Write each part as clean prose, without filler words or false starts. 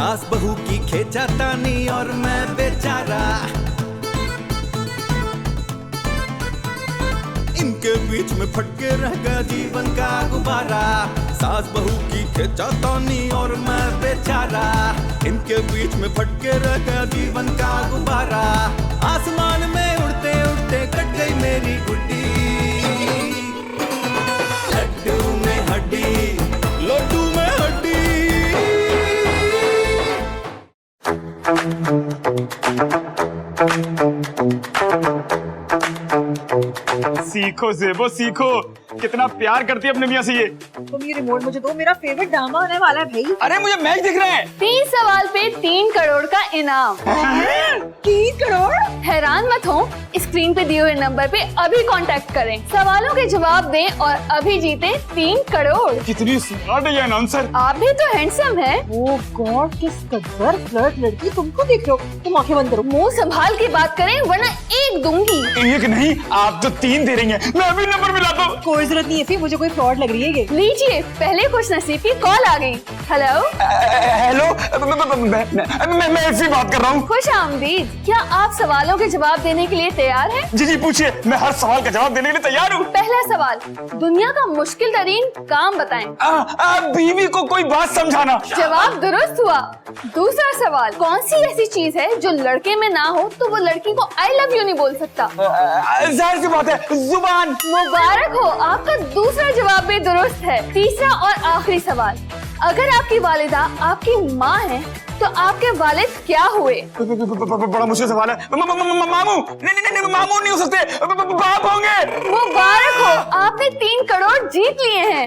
सास बहू की खींचातानी और मैं बेचारा, इनके बीच में फटके रह गया जीवन का गुब्बारा। सास बहू की खींचातानी और मैं बेचारा, इनके बीच में फटके रह गया जीवन का गुब्बारा। आसमान में उड़ते उड़ते कट गई मेरी गुड्डी, लड्डू में हड्डी, लड्डू में हड्डी। सीखो ज़ेबो सीखो, कितना प्यार करती है अपने मियाँ से ये। तुम ये रिमोट मुझे दो, मेरा फेवरेट ड्रामा होने वाला है भाई। अरे मुझे मैच दिख रहा है। 30 सवाल पे 3 करोड़ का इनाम। 3 करोड़? हैरान मत हो, स्क्रीन पे दिए हुए नंबर पे अभी कांटेक्ट करें, सवालों के जवाब दें और अभी जीते 3 करोड़। कितनी स्मार्ट है ये अनाउंसर। आप भी तो हैंडसम है। ओह गॉड, किस कदर फ्लर्ट लड़की, तुमको देख लो। तुम आंखें बंद करो। मुंह संभाल के बात करें वरना एक दूंगी। एक नहीं, आप तो 3 दे रही हैं। मैं अभी नंबर मिलाता हूँ। कोई जरूरत नहीं है, मुझे कोई फ्रॉड लग रही है ये। लीजिए, पहले खुश नसीब की कॉल आ गई। हेलो हेलो, मैं इसी बात कर रहा हूँ। खुश आमदीद। क्या आप सवालों के जवाब देने के लिए तैयार हैं? जी जी पूछिए, मैं हर सवाल का जवाब देने के लिए तैयार हूँ। पहला सवाल, दुनिया का मुश्किल तरीन काम बताएं। बीवी को कोई बात समझाना। जवाब दुरुस्त हुआ। दूसरा सवाल, कौन सी ऐसी चीज है जो लड़के में ना हो तो वो लड़की को आई लव यू नहीं बोल सकता? जाहिर सी बात है, जुबान। मुबारक हो, आपका दूसरा जवाब भी दुरुस्त है। तीसरा और आखिरी सवाल, अगर आपकी वालिदा आपकी माँ है तो आपके वालिद क्या हुए? बड़ा मुश्किल सवाल है। मामू नहीं, मामू नहीं हो सकते, बाप होंगे। मुबारक हो, आपने 3 करोड़ जीत लिए हैं।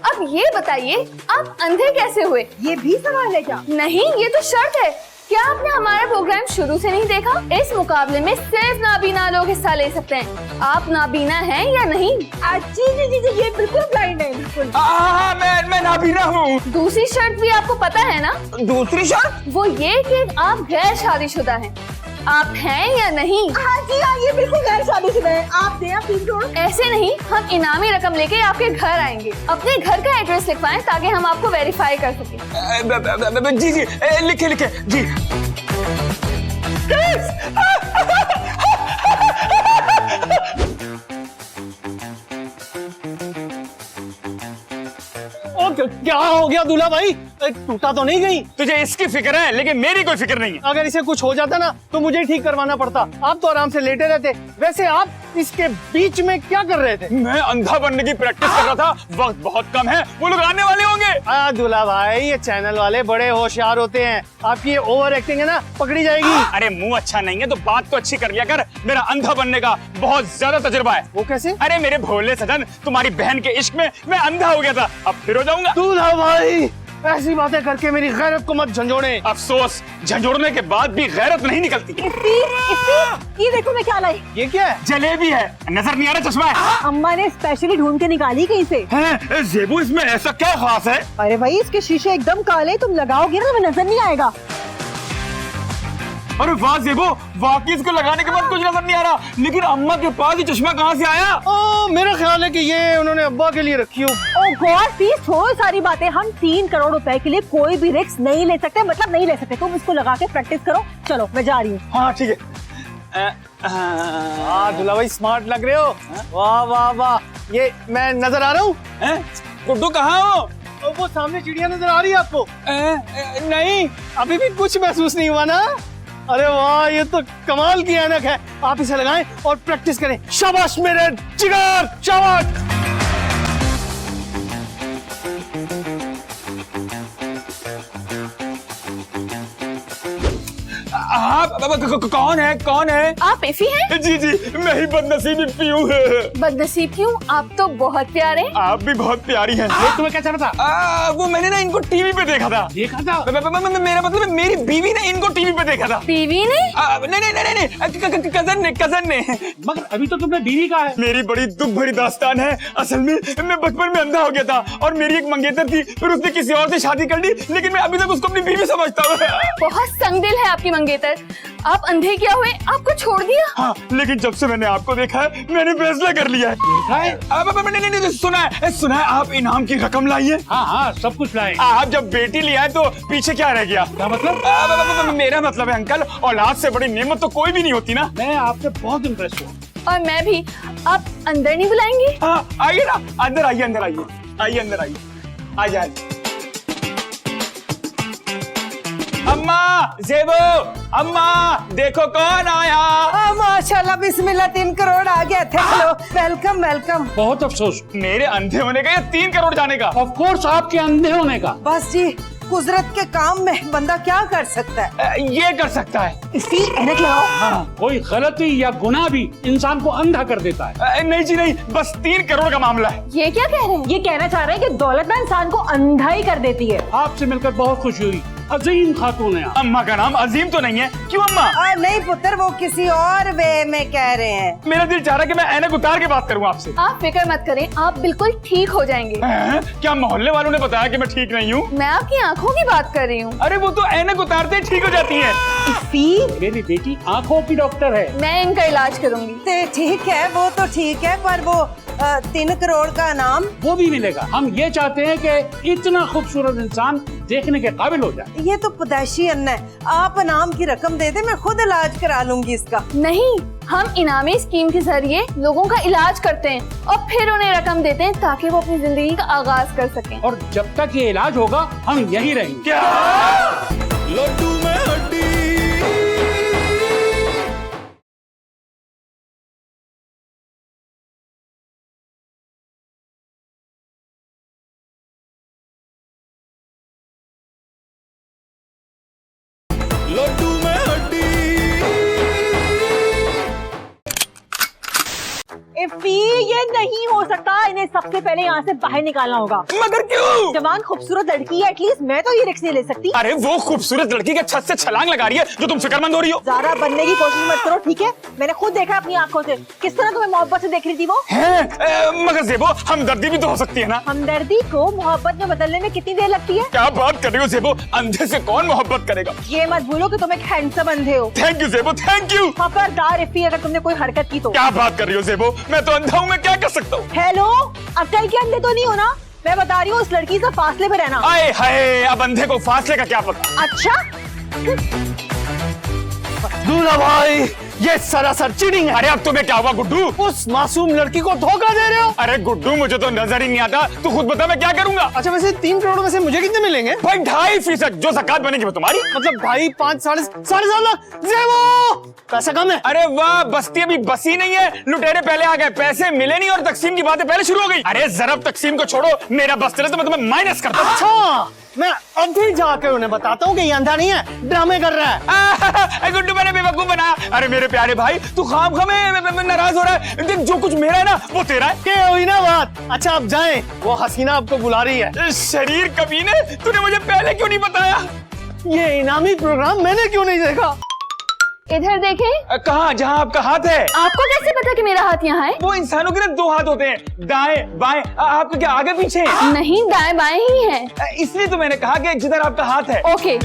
अब ये बताइए, आप अंधे कैसे हुए? ये भी सवाल है क्या? नहीं, ये तो शर्त है। क्या आपने हमारा प्रोग्राम शुरू से नहीं देखा? इस मुकाबले में सिर्फ नाबीना लोग हिस्सा ले सकते हैं। आप नाबीना हैं या नहीं? जी, ये बिल्कुल ब्लाइंड है, बिल्कुल। मैं नाबीना हूँ। दूसरी शर्त भी आपको पता है ना? दूसरी शर्त? वो ये कि आप गैर शादीशुदा हैं। आप हैं या नहीं? हाँ जी हाँ, ये बिल्कुल गैर शादीशुदा है। आप दें आप 3 करोड़। ऐसे नहीं, हम इनामी रकम लेके आपके घर आएंगे। अपने घर का एड्रेस लिखवाएं ताकि हम आपको वेरीफाई कर सकें। जी लिखे जी। क्या हो गया दूल्हा भाई? टूटा तो नहीं गई? तुझे इसकी फिक्र है लेकिन मेरी कोई फिक्र नहीं है। अगर इसे कुछ हो जाता ना तो मुझे ठीक करवाना पड़ता। आप तो आराम से लेटे रहते। वैसे आप इसके बीच में क्या कर रहे थे? मैं अंधा बनने की प्रैक्टिस कर रहा था। वक्त बहुत कम है, वो लोग आने वाले होंगे। दूल्हा भाई, ये चैनल वाले बड़े होशियार होते हैं। आपकी ये ओवर एक्टिंग है ना, पकड़ी जाएगी। अरे मुंह अच्छा नहीं है तो बात तो अच्छी कर लिया कर। मेरा अंधा बनने का बहुत ज्यादा तजुर्बा है। वो कैसे? अरे मेरे भोले सजन, तुम्हारी बहन के इश्क में मैं अंधा हो गया था, अब फिर हो जाऊंगा। दूल्हा भाई, ऐसी बातें करके मेरी गैरत को मत झंझोड़े। अफसोस, झंझोड़ने के बाद भी गैरत नहीं निकलती। ये देखो मैं क्या लाई। ये क्या है? जलेबी है। नजर नहीं आ रहा चश्मा है? अम्मा ने स्पेशली ढूंढ के निकाली कहीं से। हैं? ज़ेबू, इसमें ऐसा क्या खास है? अरे भाई, इसके शीशे एकदम काले, तुम लगाओगे ना तो नजर नहीं आएगा। अरे वाह ज़ेबू, वाकई इसको लगाने के बाद कुछ नजर नहीं आ रहा, लेकिन अम्मा के पास ये चश्मा कहाँ से आया? मेरा ख्याल है कि ये उन्होंने अब्बा के लिए रखी हो। ओह गॉड, प्लीज छोड़ो सारी बातें। हम 3 करोड़ रुपए के लिए कोई भी रिस्क नहीं ले सकते, मतलब नहीं ले सकते। तुम इसको लगा के प्रैक्टिस करो। चलो मैं जा रही हूँ। हाँ ठीक है। दूल्हा भाई, स्मार्ट लग रहे हो। वाह वाह वाह। ये मैं नजर आ रहा हूँ? गुड्डू कहाँ हो? वो सामने चिड़िया नजर आ रही है आपको? नहीं, अभी भी कुछ महसूस नहीं हुआ ना? अरे वाह, ये तो कमाल की ऐनक है। आप इसे लगाएं और प्रैक्टिस करें। शाबाश मेरे जिगर, शाबाश। कौन है? आप इफी हैं? जी मैं ही बदनसीबी पीयू है। बदनसीब क्यों? आप तो बहुत प्यारे। आप भी बहुत प्यारी हैं। तुम्हें क्या चढ़ा था? वो मैंने ना इनको टीवी पे देखा था। मेरा मतलब मेरी बीवी ने इनको टीवी पे देखा था। बीवी ने? नहीं, कजन ने। मगर अभी तो तुमने बीवी का है। मेरी बड़ी दुख भरी दास्तान है। असल में मैं बचपन में अंधा हो गया था और मेरी एक मंगेतर थी, फिर उसने किसी और से शादी कर ली, लेकिन मैं अभी तक उसको अपनी बीवी समझता हूँ। बहुत संगदिल है आपकी मंगेतर। आप अंधे क्या हुए, आपको छोड़ दिया? हाँ, लेकिन जब से मैंने आपको देखा है मैंने फैसला कर लिया है। नहीं, सुना है आप इनाम की रकम लाई है। हाँ हाँ, सब कुछ लाए। आप जब बेटी लिया है तो पीछे क्या रह गया? क्या मतलब? मेरा मतलब है अंकल, औलाद से बड़ी नेमत तो कोई भी नहीं होती ना। मैं आपसे बहुत इम्प्रेस हुआ। और मैं भी। आप अंदर नहीं बुलाएंगे? हाँ, आइए ना, अंदर आइए, अंदर आइए, आइए अंदर आइए, आ जाए। अम्मा, ज़ेबो, अम्मा, देखो कौन आया। माशाल्लाह, बिस्मिल्लाह, 3 करोड़ आ गया थे। Hello, welcome welcome. बहुत अफसोस। मेरे अंधे होने का या 3 करोड़ जाने का? ऑफ कोर्स आपके अंधे होने का। बस जी, कुदरत के काम में बंदा क्या कर सकता है। ये कर सकता है। इसकी ऐनक लगाओ। हाँ, कोई गलती या गुनाह भी इंसान को अंधा कर देता है। नहीं जी नहीं, बस 3 करोड़ का मामला है। ये क्या कह रहे हैं? ये कहना चाह रहे हैं कि दौलत ना इंसान को अंधा ही कर देती है। आपसे मिलकर बहुत खुशी हुई। अजीम खातून है आप। अम्मा का नाम अजीम तो नहीं है? क्यों अम्मा? नहीं पुत्र, वो किसी और वे में कह रहे हैं। मेरा दिल चाह रहा है कि मैं ऐनक उतार के बात करूं आपसे। आप फिक्र मत करें, आप बिल्कुल ठीक हो जाएंगे। क्या मोहल्ले वालों ने बताया कि मैं ठीक नहीं हूँ? मैं आपकी आंखों की बात कर रही हूँ। अरे वो तो ऐनक उतारते ही ठीक हो जाती है। मेरी बेटी आंखों की डॉक्टर है। मैं इनका इलाज करूंगी। तो ठीक है, वो तो ठीक है, पर वो 3 करोड़ का नाम वो भी मिलेगा। हम ये चाहते हैं कि इतना खूबसूरत इंसान देखने के काबिल हो जाए। ये तो पैदाइशी अन्ना है। आप नाम की रकम दे दे, मैं खुद इलाज करा लूंगी इसका। नहीं, हम इनामी स्कीम के जरिए लोगों का इलाज करते हैं और फिर उन्हें रकम देते हैं ताकि वो अपनी जिंदगी का आगाज कर सकें। और जब तक ये इलाज होगा हम यही रहेंगे। क्या? लड्डू में हड्डी। लड्डू में हड्डी। इफ़ी, ये नहीं हो सकता। इन्हें सबसे पहले यहाँ से बाहर निकालना होगा। मगर क्यों? जवान खूबसूरत लड़की है, एटलीस्ट मैं तो ये रिस्क नहीं ले सकती। अरे वो खूबसूरत लड़की के छत से छलांग लगा रही है जो तुम फिक्रमंद हो रही हो। ज़्यादा बनने की कोशिश मत करो, ठीक है? मैंने खुद देखा अपनी आंखों से किस तरह तुम्हें मोहब्बत से देख रही थी वो। मगर ज़ेबो, हमदर्दी भी तो हो सकती है ना। हमदर्दी को मोहब्बत में बदलने में कितनी देर लगती है? क्या बात कर रही हो ज़ेबो? अंधे से कौन मोहब्बत करेगा? ये मत भूलो कि तुम एक हैंडसम अंधे हो। थैंक यू ज़ेबो, थैंक यू। खबरदार इफ़ी, अगर तुमने कोई हरकत की तो। क्या बात कर रही हो ज़ेबो? मैं तो अंधा हूँ, मैं क्या कर सकता हूँ? हेलो, अक्ल के अंधे तो नहीं हो ना? मैं बता रही हूँ, उस लड़की से फासले में रहना। आए हाय, अब अंधे को फासले का क्या पता? अच्छा, दूल्हा भाई, ये सरासर चीटिंग है। अरे अब तुम्हें क्या हुआ गुड्डू? उस मासूम लड़की को धोखा दे रहे हो। अरे गुड्डू, मुझे तो नजर ही नहीं आता। तू खुद बता मैं क्या करूंगा? अच्छा, वैसे 3 करोड़ में से मुझे कितने मिलेंगे? भाई 2.5% जो ज़कात बनेगी वो तुम्हारी। मतलब 2.5, 5, साढ़े 7 लाख। ज़ेबो, पैसा कम है। अरे वाह, बस्ती अभी बसी नहीं है, लुटेरे पहले आ गए, पैसे मिले नहीं और तकसीम की बातें पहले शुरू हो गई। अरे जरब तकसीम को छोड़ो, मेरा बस चले तो मैं तुम्हें माइनस करता हूं। अच्छा, मैं अभी जाकर उन्हें बताता हूँ कि ये अंधा नहीं है, ड्रामे कर रहा है। गुड्डू मैंने बेवकूफ बना। अरे मेरे प्यारे भाई, तू खामखा में नाराज हो रहा है। देख, जो कुछ मेरा है ना वो तेरा है। क्या हुई ना बात। अच्छा, अब जाएं, वो हसीना आपको बुला रही है। शरीर कमीने, तूने मुझे पहले क्यों नहीं बताया? ये इनामी प्रोग्राम मैंने क्यों नहीं देखा? इधर देखें। कहाँ? जहाँ आपका हाथ है। आपको कैसे पता कि मेरा हाथ यहाँ है? वो इंसानों के ना 2 हाथ होते हैं, दाएं बाएं। आपका क्या आगे पीछे? नहीं, दाएं बाएं ही है। इसलिए तो मैंने कहा कि जिधर आपका हाथ है। ओके,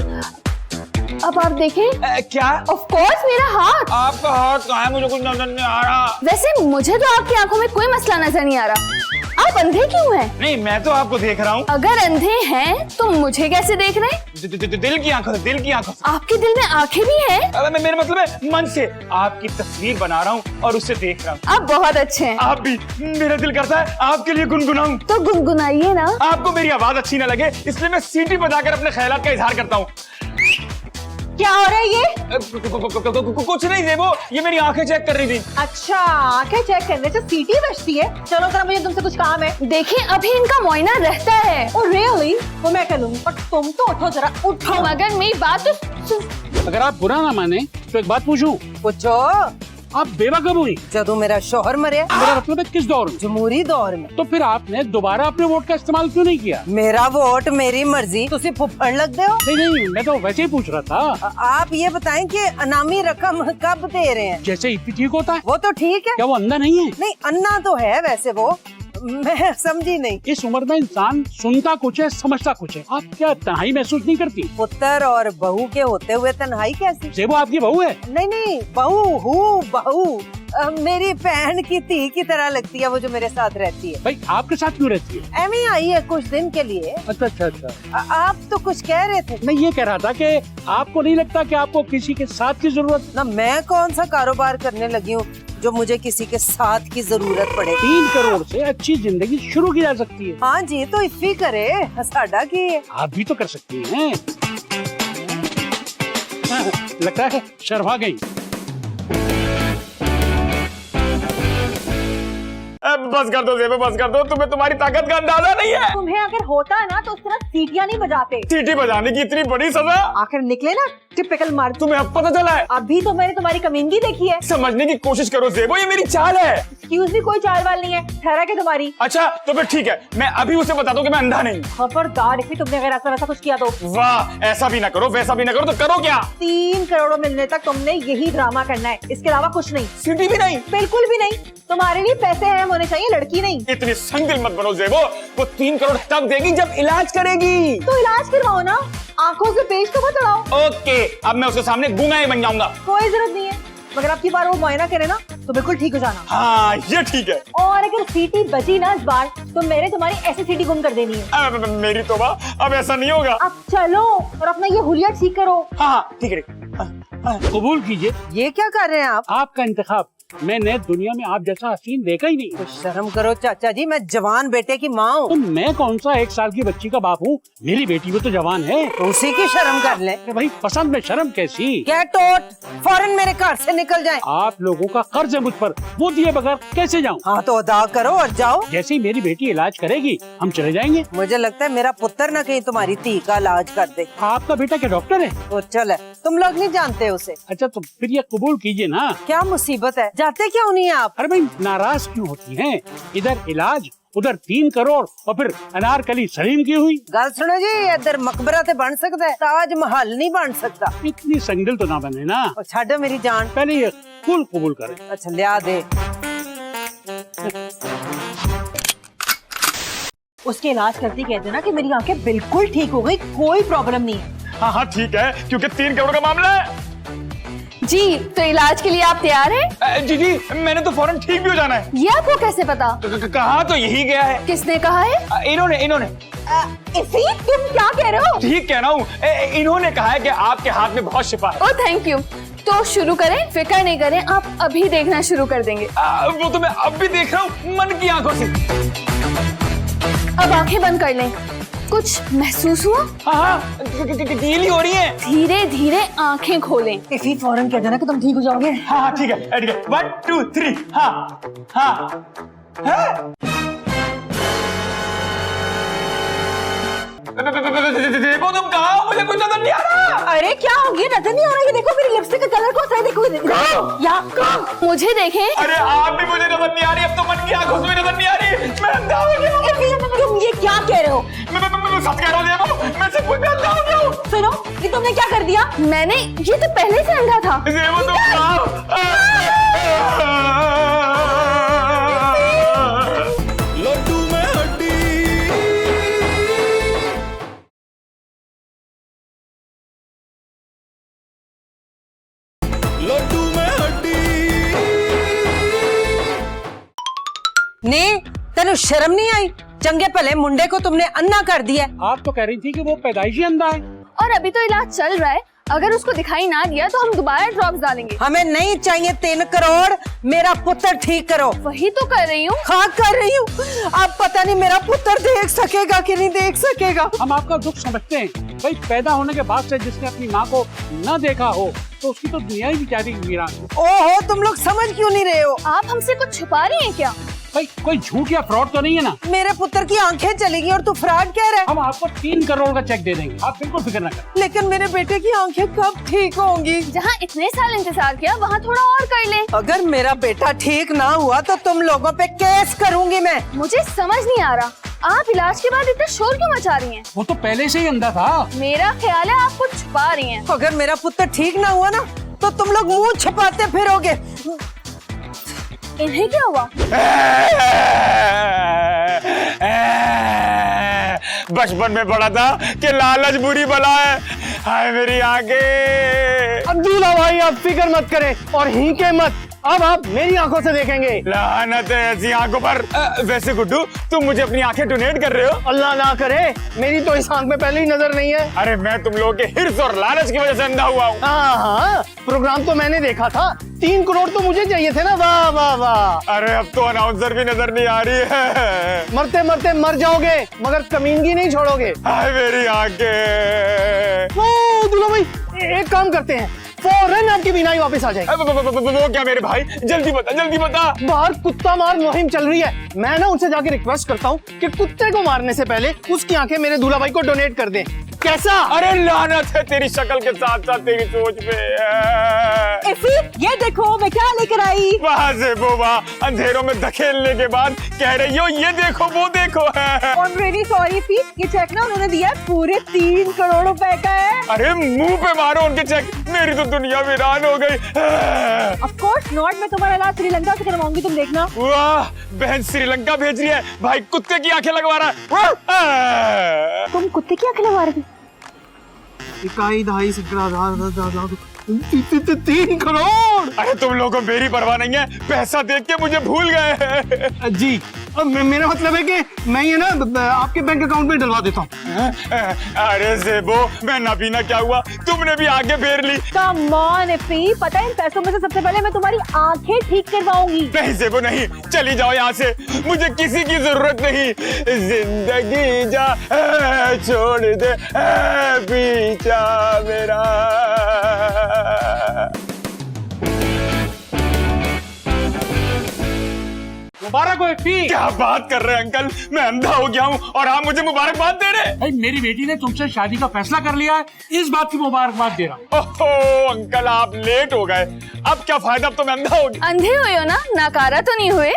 अब आप देखें। क्या? ऑफ कोर्स मेरा हाथ। आपका हाथ कहाँ है? मुझे कुछ नजर नहीं आ रहा। वैसे मुझे तो आपकी आंखों में कोई मसला नजर नहीं आ रहा। आप अंधे क्यों हैं? नहीं, मैं तो आपको देख रहा हूँ। अगर अंधे हैं तो मुझे कैसे देख रहे हैं? दिल की आंखों से, दिल की आंखों से। आपके दिल में आंखें भी हैं? मेरा मतलब है मन से आपकी तस्वीर बना रहा हूँ और उससे देख रहा हूँ। आप बहुत अच्छे हैं। आप भी। मेरा दिल करता है आपके लिए गुनगुनाऊं। तो गुनगुनाइए ना। आपको मेरी आवाज अच्छी न लगे, इसलिए मैं सीटी बजाकर अपने ख्यालात का इजहार करता हूँ। क्या हो रहा है ये? कुछ नहीं ज़ेबो, ये मेरी आंखें चेक कर रही थी। अच्छा, आंखें चेक करने से सीटी बजती है। चलो जरा, मुझे तुमसे कुछ काम है। देखिए, अभी इनका मुआयना रहता है। Oh really? वो मैं कर लूंगी, और तुम तो उठो जरा, उठो। मगर मेरी बात तो अगर आप बुरा ना माने तो एक बात पूछूं। पूछो। आप बेवा कब हुई? जदों मेरा शोहर मरिया। मेरा मतलब है किस दौर में? जमहूरी दौर में। तो फिर आपने दोबारा अपने वोट का इस्तेमाल क्यों नहीं किया? मेरा वोट मेरी मर्जी, तुसी फुफड़ लगते हो। नहीं, मैं तो वैसे ही पूछ रहा था। आप ये बताएं कि अनामी रकम कब दे रहे हैं? जैसे इतनी ठीक होता है। वो तो ठीक है। क्या वो अंधा नहीं है? नहीं, अन्ना तो है वैसे वो, मैं समझी नहीं। इस उम्र में इंसान सुनता कुछ है, समझता कुछ है। आप क्या तन्हाई महसूस नहीं करती? पुत्र और बहू के होते हुए तन्हाई कैसी? जेबो आपकी बहू है? नहीं, बहू हूँ, बहू। मेरी बहन की धी की तरह लगती है वो, जो मेरे साथ रहती है। भाई आपके साथ क्यों रहती है? एम ही आई है कुछ दिन के लिए। अच्छा अच्छा अच्छा। आप तो कुछ कह रहे थे। मैं ये कह रहा था कि आपको नहीं लगता कि आपको किसी के साथ की जरूरत? ना मैं कौन सा कारोबार करने लगी हूँ जो मुझे किसी के साथ की जरूरत पड़े। 3 करोड़ से अच्छी जिंदगी शुरू की जा सकती है। हाँ जी, तो इफ़ी करे, साडा की है। आप भी तो कर सकती हैं। लगता है शर्मा गई। बस कर दो जेबो, बस कर दो। तुम्हें तुम्हारी ताकत का अंदाजा नहीं है। तुम्हें अगर होता है ना तो सिर्फ सीटियां नहीं बजाते। सीटी बजाने की इतनी बड़ी सजा आखिर निकले ना टिपिकल मर्द। तुम्हें अब पता चला है? अभी तो मैंने तुम्हारी कमीनगी देखी है। समझने की कोशिश करो जेबो, ये मेरी चाल है। एक्सक्यूज भी, कोई चाल वाल नहीं है, ठहरा के तुम्हारी। अच्छा तो फिर ठीक है, मैं अभी उसे बता दूं कि मैं अंधा नहीं। खबरदार इफ़ी, तुमने अगर ऐसा वैसा कुछ किया तो। वाह, ऐसा भी ना करो, वैसा भी ना करो, तो करो क्या? 3 करोड़ मिलने तक तुमने यही ड्रामा करना है, इसके अलावा कुछ नहीं। सीटी भी नहीं? बिल्कुल भी नहीं। तुम्हारे लिए पैसे अहम होने चाहिए, लड़की नहीं। इतनी संदिल मत बनो जेबो, वो 3 करोड़ तब देगी जब इलाज करेगी। तो इलाज करवाओ ना, आंखों से पेच तो मत लड़ाओ। ओके, अब मैं उसके सामने गूंगा ही बन जाऊंगा। कोई जरूरत नहीं है, मगर अब की बार वो मुआयना करे ना तो बिल्कुल ठीक हो जाना। हाँ ये ठीक है। और अगर सीटी बची ना इस बार तो मैंने तुम्हारी ऐसी सीटी गुम कर देनी है। मेरी तौबा, अब ऐसा नहीं होगा। अब चलो और अपना ये हुलिया ठीक करो। हाँ ठीक है। कबूल कीजिए, ये क्या कर रहे हैं आप? आपका इंतखाब। मैंने दुनिया में आप जैसा हसीन देखा ही नहीं। तो शर्म करो चाचा जी, मैं जवान बेटे की माँ हूँ। तो मैं कौन सा 1 साल की बच्ची का बाप हूँ? मेरी बेटी भी तो जवान है। तो उसी की शर्म कर ले। कि भाई पसंद में शर्म कैसी? क्या टोट, फौरन मेरे घर से निकल जाए। आप लोगों का कर्ज है मुझ पर, वो दिए बगैर कैसे जाऊँ? हाँ तो अदा करो और जाओ। जैसे ही मेरी बेटी इलाज करेगी हम चले जाएंगे। मुझे लगता है मेरा पुत्र न कहीं तुम्हारी धी का इलाज कर दे। आपका बेटा क्या डॉक्टर है? तो चल, तुम लोग नहीं जानते उसे। अच्छा तो फिर ये कबूल कीजिए ना। क्या मुसीबत है, जाते क्यों नहीं आप? अरे भाई नाराज क्यों होती हैं? इधर इलाज, उधर 3 करोड़ और फिर अनारकली सलीम की हुई। गल सुनो जी, इधर मकबरा ते बन सकता है, ताजमहल नहीं बन सकता। इतनी संगदिल तो ना बने ना। और छाड़ो मेरी जान। पहले ये कुल कबूल करें। अच्छा लिया दे। उसके इलाज करते कहते ना कि मेरी आंखें बिल्कुल ठीक हो गई, कोई प्रॉब्लम नहीं है। हाँ हाँ ठीक है, क्योंकि 3 करोड़ का मामला है। जी, तो इलाज के लिए आप तैयार हैं? जी जी, मैंने तो फौरन ठीक भी हो जाना है। ये आपको कैसे पता? कहा तो यही गया है। किसने कहा है? इन्होंने इसी तुम क्या कह रहे हो? ठीक कह रहा हूँ, इन्होंने कहा है कि आपके हाथ में बहुत शिफा है। Oh thank you. तो शुरू करें, फिक्र नहीं करें, आप अभी देखना शुरू कर देंगे। वो तो मैं अब भी देख रहा हूँ मन की आंखों से। अब आंखें बंद कर लें। कुछ महसूस हुआ? हाँ गीली हो रही है। धीरे धीरे आंखें खोलें। इसी फौरन कह देना कि तुम ठीक हो जाओगे। हाँ ठीक है ठीक है। 1 2 3। हाँ हाँ हाँ। देखो तुम कहाँ हो, मुझे कुछ नजर नहीं आ रहा। अरे क्या हो गया, नजर नहीं आ रहा? ये देखो मेरी लिपस्टिक का कलर कौन सा है, देखो यहाँ। मुझे देखें। अरे आप भी मुझे नजर नहीं आ रही, अब तो मन की आंखों से भी नजर नहीं आ रही। मैं अंधा हो गया हूँ। तुम ये क्या कह रहे हो? मैं सच कह रहा हूँ जेबो, मैं सब कुछ में अंधा हो गया हूँ। सुनो, ये तुमने क्या कर दिया? मैंने, ये तो पहले से अंधा था। जेबो तुम कहाँ हो? लड्डू में हड्डी। लड्डू में हड्डी। नहीं, तेनु शर्म नहीं आई? चंगे भले मुंडे को तुमने अन्ना कर दिया। आप तो कह रही थी कि वो पैदाइशी अंधा है। और अभी तो इलाज चल रहा है, अगर उसको दिखाई ना दिया तो हम दोबारा ड्रॉप्स डालेंगे। हमें नहीं चाहिए 3 करोड़, मेरा पुत्र ठीक करो। वही तो कर रही हूँ। हाँ कर रही हूँ। अब पता नहीं मेरा पुत्र देख सकेगा कि नहीं देख सकेगा। हम आपका दुख समझते हैं भाई, पैदा होने के बाद से जिसने अपनी माँ को न देखा हो तो उसकी तो दुनिया ही बेचारी वीरान है। ओहो, तुम लोग समझ क्यों नहीं रहे हो? आप हमसे कुछ छुपा रही हैं क्या? भाई कोई झूठ या फ्रॉड तो नहीं है ना? मेरे पुत्र की आंखें चलेगी और तू फ्रॉड कह रहा है? हम आपको 3 करोड़ का चेक दे देंगे, आप बिल्कुल फिक्र न करें। लेकिन मेरे बेटे की आंखें कब ठीक होंगी? जहाँ इतने साल इंतजार किया वहाँ थोड़ा और कर ले। अगर मेरा बेटा ठीक ना हुआ तो तुम लोगों पे केस करूंगी मैं। मुझे समझ नहीं आ रहा, आप इलाज के बाद इतना शोर क्यों मचा रही हैं? वो तो पहले से ही अंधा था। मेरा ख्याल है आप कुछ छुपा रही हैं। अगर मेरा पुत्र ठीक ना हुआ ना तो तुम लोग मुंह छुपाते फिरोगे। इन्हें क्या हुआ? बचपन में पढ़ा था कि लालच बुरी बला है। हाय मेरी आंखें। अब्दुल्ला भाई आप फिक्र मत करें और हीके मत, अब आप मेरी आंखों से देखेंगे। लानत है ऐसी आंखों पर। वैसे गुड्डू तुम मुझे अपनी आंखें डोनेट कर रहे हो? अल्लाह ना करे, मेरी तो इस आंख में पहले ही नजर नहीं है। अरे मैं तुम लोगों के हिर्स और लालच की वजह से अंधा हुआ हूँ। हाँ, प्रोग्राम तो मैंने देखा था, 3 करोड़ तो मुझे चाहिए थे ना। वाह वाह वाह। अरे अब तो अनाउंसर भी नजर नहीं आ रही है। मरते मरते मर जाओगे मगर कमीनगी नहीं छोड़ोगे। हाय मेरी आंखें। ओ दुल्हा भाई, एक काम करते हैं, फौरन आपकी बीनाई वापस आ जाएगी। वो क्या मेरे भाई, जल्दी बता जल्दी बता। बाहर कुत्ता मार मुहिम चल रही है, मैं ना उनसे जाके रिक्वेस्ट करता हूँ कि कुत्ते को मारने से पहले उसकी आंखें मेरे दूल्हा भाई को डोनेट कर दें। कैसा? अरे लानत है तेरी शक्ल के साथ साथ तेरी सोच पे। इफी, ये देखो मैं क्या लेकर आई। वहाँ से वो वहाँ अंधेरों में धकेलने के बाद कह रही हो ये देखो वो देखो है। I'm really sorry इफी, ये चेक ना उन्होंने दिया है पूरे 3 करोड़ रुपए का है। अरे मुंह पे मारो उनके चेक, मेरी तो दुनिया वीरान हो गई। Of course not, मैं तुम्हारा इलाज श्रीलंका से करवाऊंगी, तुम देखना। वाह बहन श्रीलंका भेज रही है, भाई कुत्ते की आंखें लगवा रहा है। तुम कुत्ते की आंखें लगवा रहे थे? 3 करोड़। अरे तुम लोगों को मेरी परवाह नहीं है, पैसा देख के मुझे भूल गए। जी, अब मेरा मतलब है कि मैं ये ना आपके बैंक अकाउंट में डलवा देता हूँ। अरे ज़ेबो, मैं नबीना क्या हुआ, तुमने भी आगे फेर ली। Come on इफी, पता है इन पैसों में से सबसे पहले मैं तुम्हारी आंखें ठीक करवाऊंगी। नहीं ज़ेबो नहीं, चली जाओ यहाँ से, मुझे किसी की जरूरत नहीं। जिंदगी जा छोड़ दे पीछा मेरा। मुबारक हो इफ़ी। क्या बात कर रहे हैं अंकल, मैं अंधा हो गया हूँ और आप मुझे मुबारकबाद दे रहे हैं। भाई मेरी बेटी ने तुमसे शादी का फैसला कर लिया है, इस बात की मुबारकबाद दे रहा हूँ। ओहो अंकल आप लेट हो गए, अब क्या फायदा, अब तो मैं अंधा हो गया। अंधे हुए हो ना, नाकारा तो नहीं हुए?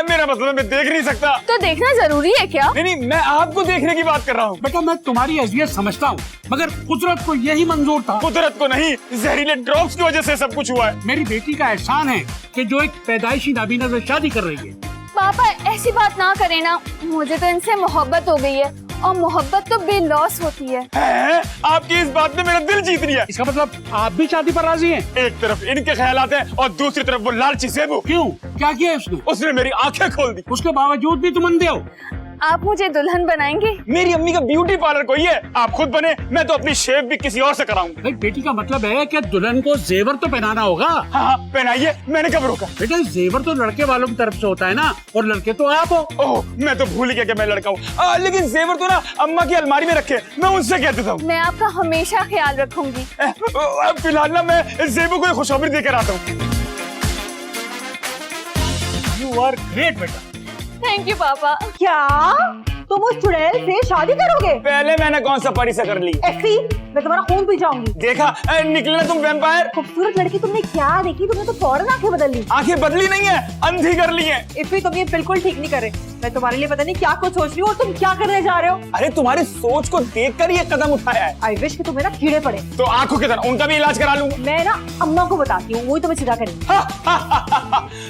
मेरा मतलब मैं देख नहीं सकता। तो देखना जरूरी है क्या? नहीं मैं आपको देखने की बात कर रहा हूँ। बेटा मैं तुम्हारी अज़ियत समझता हूँ, मगर कुदरत को यही मंजूर था। कुदरत को नहीं, जहरीले ड्रग्स की वजह से सब कुछ हुआ है। मेरी बेटी का एहसान है कि जो एक पैदाइशी नाबीना से शादी कर रही है। पापा ऐसी बात ना करें ना, मुझे तो इनसे मोहब्बत हो गई है और मोहब्बत तो बेलॉस होती है। आपकी इस बात ने मेरा दिल जीत लिया। इसका मतलब आप भी शादी पर राजी हैं? एक तरफ इनके ख्यालात हैं और दूसरी तरफ वो लालची ज़ेबो। क्यों, क्या किया उसने? उसने मेरी आंखें खोल दी। उसके बावजूद भी तुम अंधे हो। आप मुझे दुल्हन बनाएंगे? मेरी अम्मी का ब्यूटी पार्लर कोई है, आप खुद बने, मैं तो अपनी शेव भी किसी और से कराऊंगा। भाई बेटी का मतलब है कि दुल्हन को जेवर तो पहनाना होगा। हाँ पहनाइए, मैंने कब रोका। बेटा जेवर तो लड़के वालों की तरफ से होता है ना, और लड़के तो आप हो। ओह मैं तो भूल गया कि मैं लड़का हूँ। लेकिन जेवर तो ना अम्मा की अलमारी में रखे, मैं उनसे कह देता हूँ। मैं आपका हमेशा ख्याल रखूंगी। फिलहाल ना मैं जेबो को खुशखबरी देकर आता हूँ। यू आर ग्रेट बेटा। थैंक यू पापा। क्या तुम उस चुड़ैल से शादी करोगे? पहले मैंने कौन सा परी से कर ली। इफी, मैं तुम्हारा खून पी जाऊंगी। देखा निकले ना तुम वैम्पायर। खूबसूरत लड़की तुमने क्या देखी, तुमने तो फौरन आंखें बदल ली। आंखें बदली नहीं है, अंधी कर ली है। इफी तुम ये बिल्कुल ठीक नहीं कर रहे, मैं तुम्हारे लिए पता नहीं क्या कुछ सोच रही हूँ और तुम क्या करने जा रहे हो। अरे तुम्हारी सोच को देखकर ये कदम उठाया है। आई विश कि तुम्हें ना कीड़े पड़े। तो आंखों की तरह उनका भी इलाज करा लूंगा। मैं ना अम्मा को बताती हूँ, वही तुम्हें सीधा करेंगी।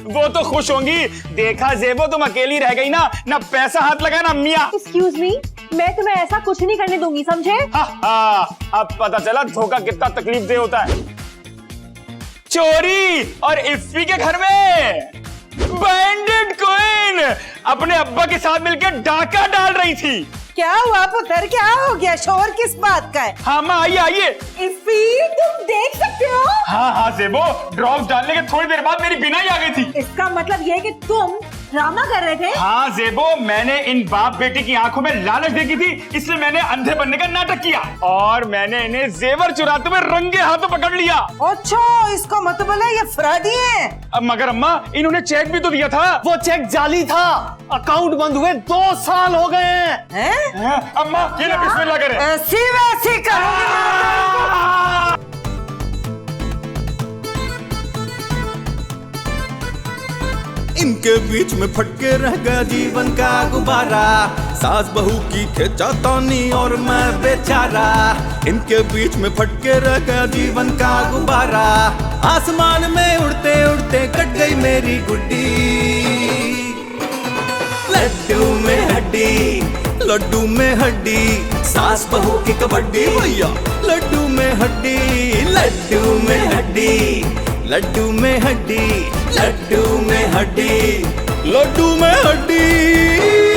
वो तो खुश होंगी। देखा ज़ेबो तुम अकेली रह गई ना, ना पैसा हाथ लगा ना मियाँ। एक्सक्यूज मी, मैं तुम्हें ऐसा कुछ नहीं करने दूंगी, समझे? अब पता चला धोखा कितना तकलीफ दे होता है। चोरी और इफ्फी के घर में बैंडेड क्वीन अपने अब्बा के साथ मिलकर डाका डाल रही थी। क्या हुआ पुत्र, क्या हो गया? शोर किस बात का है? हाँ माँ आइए आइए। इफी तुम देख सकते हो? हाँ ज़ेबो, ड्रॉप्स डालने के थोड़ी देर बाद मेरी बीनाई आ गई थी। इसका मतलब ये है कि तुम ड्रामा कर रहे थे? हाँ ज़ेबो, मैंने इन बाप बेटी की आंखों में लालच देखी थी, इसलिए मैंने अंधे बनने का नाटक किया और मैंने इन्हें जेवर चुराते हुए रंगे हाथों पकड़ लिया। अच्छा, इसका मतलब है ये फराडी हैं। मगर अम्मा इन्होंने चेक भी तो दिया था। वो चेक जाली था, अकाउंट बंद हुए 2 साल हो गए हैं। अम्मा ये ना बिस्मिल्लाह करें। ऐसी वैसी करूंगी। इनके बीच में फटके रह गया जीवन का गुब्बारा, सास बहू की खिंचातानी और मैं बेचारा, इनके बीच में फटके रह गया जीवन का गुब्बारा। आसमान में उड़ते उड़ते कट गई मेरी गुड्डी, लड्डू में हड्डी, लड्डू में हड्डी, सास बहू की कबड्डी भैया। लड्डू में हड्डी, लड्डू में हड्डी, लड्डू में हड्डी, लड्डू में हड्डी, लड्डू में हड्डी।